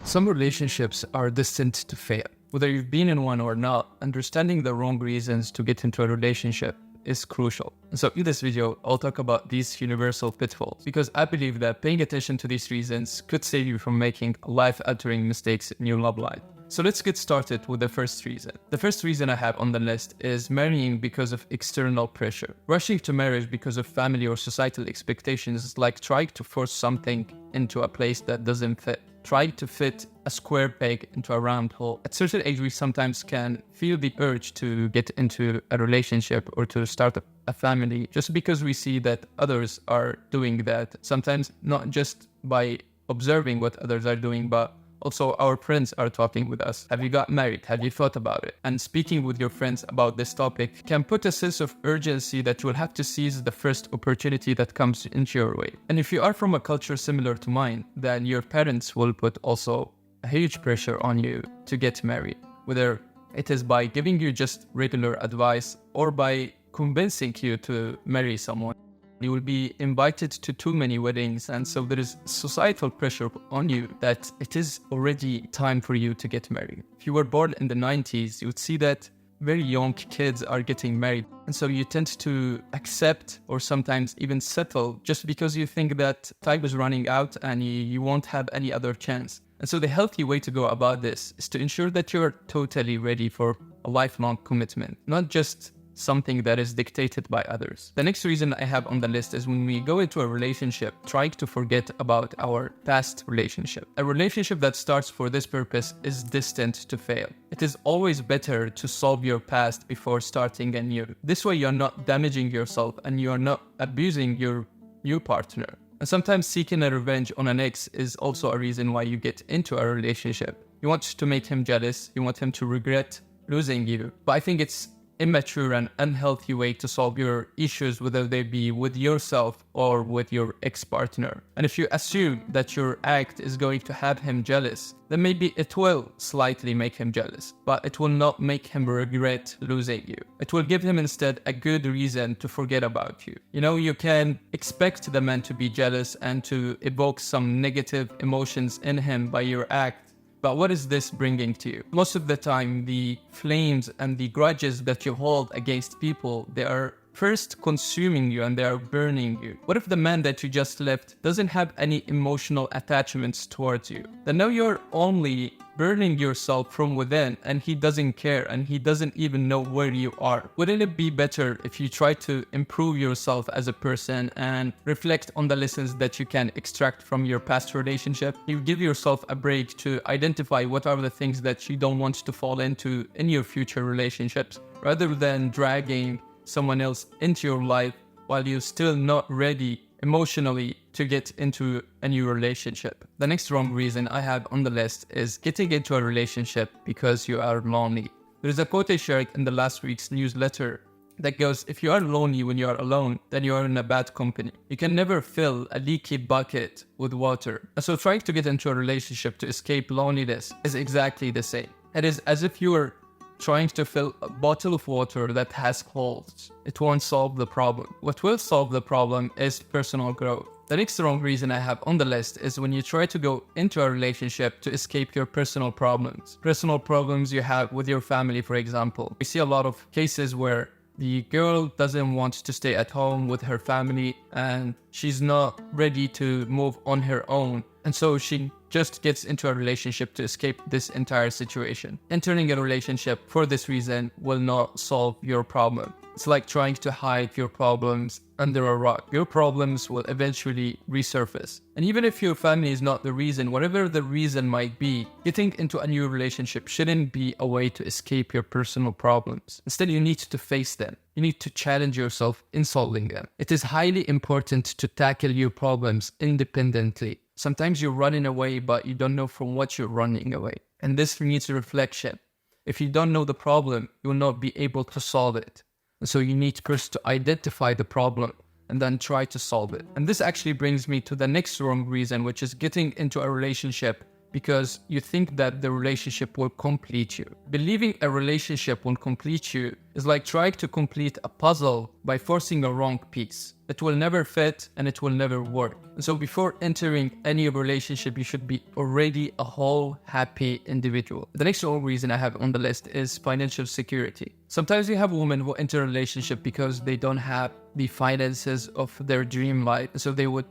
Some relationships are destined to fail. Whether you've been in one or not, understanding the wrong reasons to get into a relationship is crucial. And so in this video, I'll talk about these universal pitfalls because I believe that paying attention to these reasons could save you from making life-altering mistakes in your love life. So let's get started with the first reason. The first reason I have on the list is marrying because of external pressure. Rushing to marriage because of family or societal expectations is like trying to force something into a place that doesn't fit. Trying to fit a square peg into a round hole. At a certain age, we sometimes can feel the urge to get into a relationship or to start a family just because we see that others are doing that. Sometimes not just by observing what others are doing, but also our friends are talking with us. Have you got married? Have you thought about it? And speaking with your friends about this topic can put a sense of urgency that you will have to seize the first opportunity that comes into your way. And if you are from a culture similar to mine, then your parents will put also a huge pressure on you to get married, whether it is by giving you just regular advice or by convincing you to marry someone. You will be invited to too many weddings, and so there is societal pressure on you that it is already time for you to get married. If you were born in the 90s, you would see that very young kids are getting married, and so you tend to accept or sometimes even settle just because you think that time is running out and you won't have any other chance. And so the healthy way to go about this is to ensure that you're totally ready for a lifelong commitment, not just something that is dictated by others. The next reason I have on the list is when we go into a relationship, trying to forget about our past relationship. A relationship that starts for this purpose is destined to fail. It is always better to solve your past before starting anew. This way you're not damaging yourself and you're not abusing your new partner. And sometimes seeking a revenge on an ex is also a reason why you get into a relationship. You want to make him jealous, you want him to regret losing you. But I think it's immature and unhealthy way to solve your issues, whether they be with yourself or with your ex-partner. And if you assume that your act is going to have him jealous, then maybe it will slightly make him jealous, but it will not make him regret losing you. It will give him instead a good reason to forget about you. You know, you can expect the man to be jealous and to evoke some negative emotions in him by your act. But what is this bringing to you? Most of the time, the flames and the grudges that you hold against people, they are first consuming you and they are burning you. What if the man that you just left doesn't have any emotional attachments towards you? Then now you're only burning yourself from within and he doesn't care and he doesn't even know where you are. Wouldn't it be better if you try to improve yourself as a person and reflect on the lessons that you can extract from your past relationship? You give yourself a break to identify what are the things that you don't want to fall into in your future relationships, rather than dragging someone else into your life while you're still not ready emotionally to get into a new relationship. The next wrong reason I have on the list is getting into a relationship because you are lonely. There's a quote I shared in the last week's newsletter that goes, if you are lonely when you are alone, then you are in a bad company. You can never fill a leaky bucket with water. And so trying to get into a relationship to escape loneliness is exactly the same. It is as if you are trying to fill a bottle of water that has holes. It won't solve the problem. What will solve the problem is personal growth. The next wrong reason I have on the list is when you try to go into a relationship to escape your personal problems. Personal problems you have with your family, for example. We see a lot of cases where the girl doesn't want to stay at home with her family and she's not ready to move on her own. And so she just gets into a relationship to escape this entire situation. Entering a relationship for this reason will not solve your problem. It's like trying to hide your problems under a rock. Your problems will eventually resurface. And even if your family is not the reason, whatever the reason might be, getting into a new relationship shouldn't be a way to escape your personal problems. Instead, you need to face them. You need to challenge yourself in solving them. It is highly important to tackle your problems independently. Sometimes you're running away, but you don't know from what you're running away. And this needs reflection. If you don't know the problem, you will not be able to solve it. And so you need first to identify the problem and then try to solve it. And this actually brings me to the next wrong reason, which is getting into a relationship because you think that the relationship will complete you. Believing a relationship will complete you is like trying to complete a puzzle by forcing a wrong piece. It will never fit and it will never work. And so before entering any relationship, you should be already a whole, happy individual. The next reason I have on the list is financial security. Sometimes you have women who enter a relationship because they don't have the finances of their dream life. So they would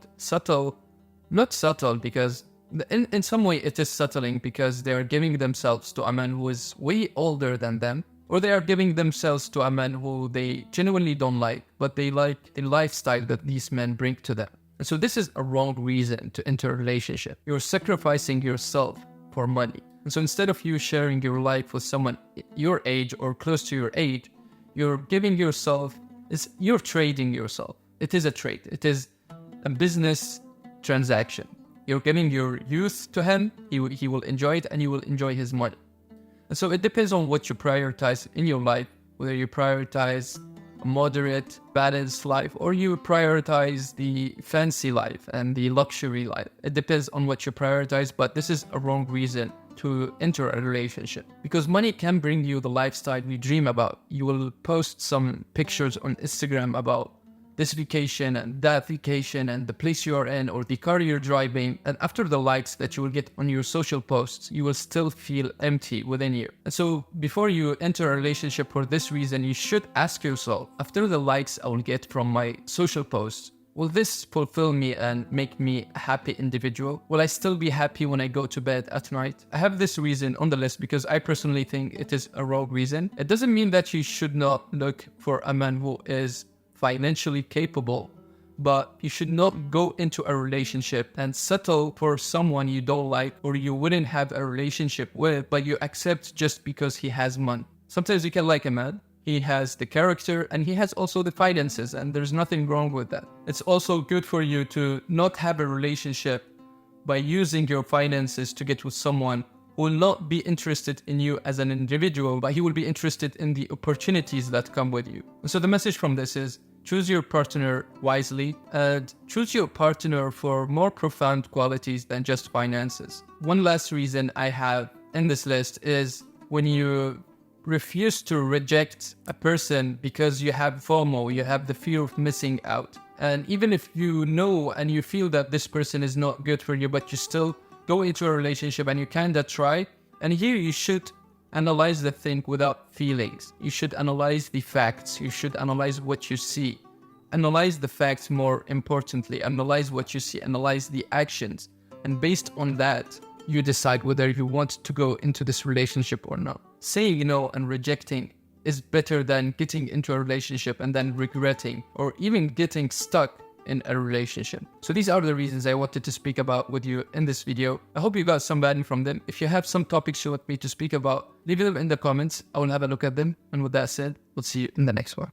not subtle because in some way it is settling because they are giving themselves to a man who is way older than them, or they are giving themselves to a man who they genuinely don't like, but they like the lifestyle that these men bring to them. And so this is a wrong reason to enter a relationship. You're sacrificing yourself for money. And so instead of you sharing your life with someone your age or close to your age, you're trading yourself. It is a trade. It is a business transaction. You're giving your youth to him, he will enjoy it, and you will enjoy his money. And so it depends on what you prioritize in your life, whether you prioritize a moderate, balanced life, or you prioritize the fancy life and the luxury life. It depends on what you prioritize, but this is a wrong reason to enter a relationship. Because money can bring you the lifestyle you dream about. You will post some pictures on Instagram about this vacation and that vacation and the place you are in or the car you're driving, and after the likes that you will get on your social posts, you will still feel empty within you. And so before you enter a relationship for this reason, you should ask yourself, after the likes I will get from my social posts, will this fulfill me and make me a happy individual? Will I still be happy when I go to bed at night? I have this reason on the list because I personally think it is a wrong reason. It doesn't mean that you should not look for a man who is financially capable, but you should not go into a relationship and settle for someone you don't like or you wouldn't have a relationship with, but you accept just because he has money. Sometimes you can like a man, he has the character and he has also the finances, and there's nothing wrong with that. It's also good for you to not have a relationship by using your finances to get with someone who will not be interested in you as an individual, but he will be interested in the opportunities that come with you. So the message from this is, choose your partner wisely and choose your partner for more profound qualities than just finances. One last reason I have in this list is when you refuse to reject a person because you have FOMO, you have the fear of missing out. And even if you know and you feel that this person is not good for you, but you still go into a relationship and you kinda try. And here you should analyze the thing without feelings. You should analyze the facts. You should analyze what you see. Analyze the facts more importantly. Analyze what you see. Analyze the actions. And based on that, you decide whether you want to go into this relationship or not. Saying no and rejecting is better than getting into a relationship and then regretting or even getting stuck in a relationship. So these are the reasons I wanted to speak about with you in this video. I hope you got some value from them. If you have some topics you want me to speak about, leave them in the comments. I will have a look at them. And with that said, we'll see you in the next one.